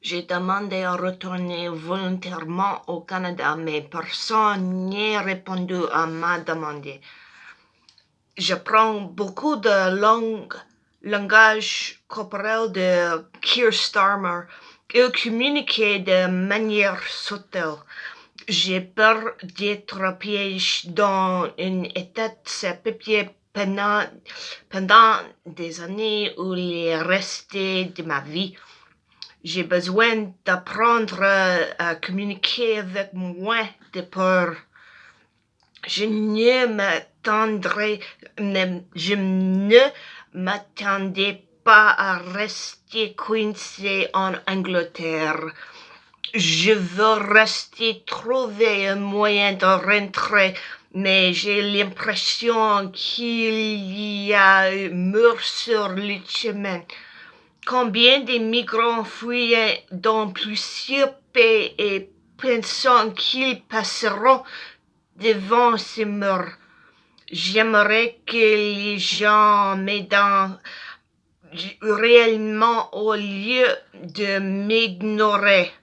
J'ai demandé à retourner volontairement au Canada, mais personne n'a répondu à ma demande. J'apprends beaucoup de langage corporel de Keir Starmer. Il communiquait de manière subtile. J'ai peur d'être piégé dans une état de papier pendant des années ou les restes de ma vie. J'ai besoin d'apprendre à communiquer avec moins de peur. Je ne m'attendais pas à rester coincé en Angleterre. Je veux trouver un moyen de rentrer, mais j'ai l'impression qu'il y a un mur sur le chemin. Combien de migrants fuient dans plusieurs pays et pensant qu'ils passeront devant ce mur? J'aimerais que les gens m'aident réellement au lieu de m'ignorer.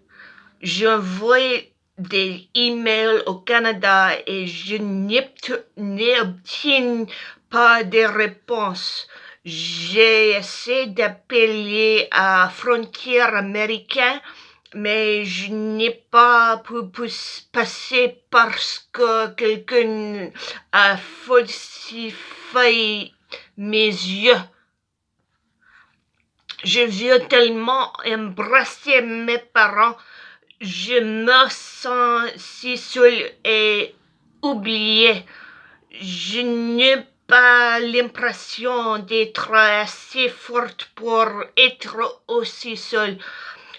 J'envoie des emails au Canada et je n'obtiens pas de réponse. J'ai essayé d'appeler à Frontières américaines, mais je n'ai pas pu passer parce que quelqu'un a falsifié mes yeux. Je veux tellement embrasser mes parents. Je me sens si seule et oubliée. Je n'ai pas l'impression d'être assez forte pour être aussi seule.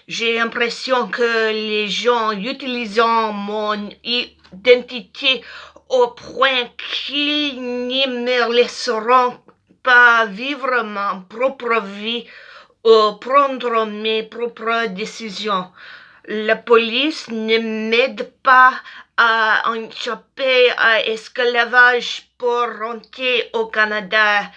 J'ai l'impression que les gens utilisent mon identité au point qu'ils ne me laisseront pas vivre ma propre vie ou prendre mes propres décisions. La police ne m'aide pas à échapper à l'esclavage pour rentrer au Canada.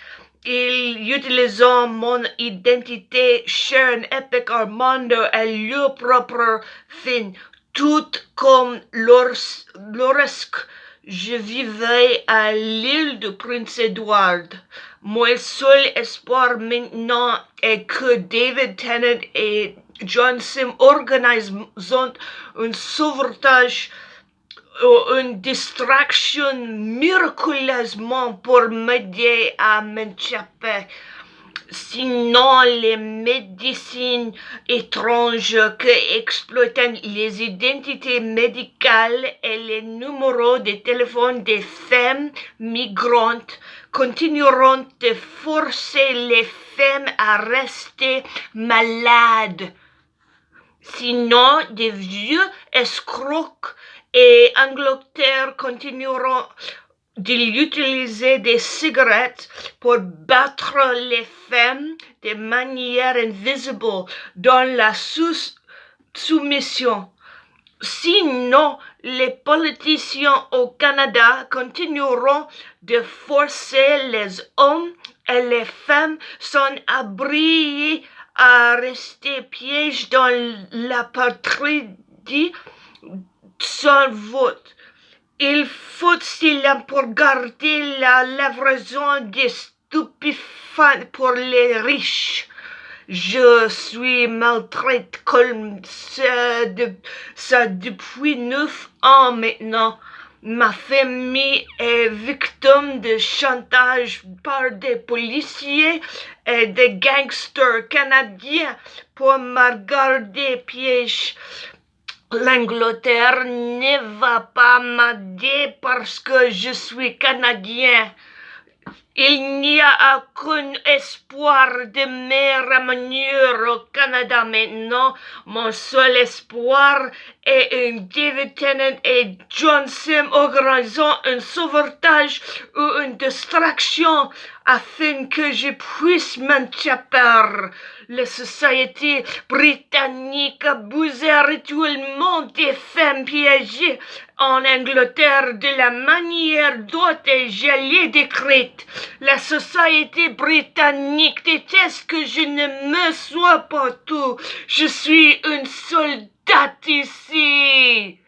Ils utilisent mon identité Sharon Epic Armando à leur propre fin, tout comme lorsque je vivais à l'île de Prince Edward. Mon seul espoir maintenant est que David Tennant et John Sim organisent un sauvetage ou une distraction miraculeusement pour m'aider à m'échapper. Sinon, les médecines étranges qui exploitent les identités médicales et les numéros de téléphone des femmes migrantes continueront de forcer les femmes à rester malades. Sinon, des vieux escrocs et Angleterre continueront d'utiliser des cigarettes pour battre les femmes de manière invisible dans la soumission. Sinon, les politiciens au Canada continueront de forcer les hommes et les femmes sans abri à rester piégés dans la patrie sans vote. Il faut cela pour garder la livraison des stupéfiants pour les riches. Je suis maltraitée comme ça depuis 9 ans maintenant. Ma famille est victime de chantage par des policiers et des gangsters canadiens pour me garder piège. L'Angleterre ne va pas m'aider parce que je suis Canadien. Il n'y a aucun espoir de me ramener au Canada maintenant. Mon seul espoir est un David Tennant et John Sim organisant un sauvetage ou une distraction afin que je puisse m'échapper. La société britannique abusait rituellement des femmes piégées en Angleterre de la manière dont je l'ai décrite. La société britannique déteste que je ne me sois pas tout. Je suis une soldate ici.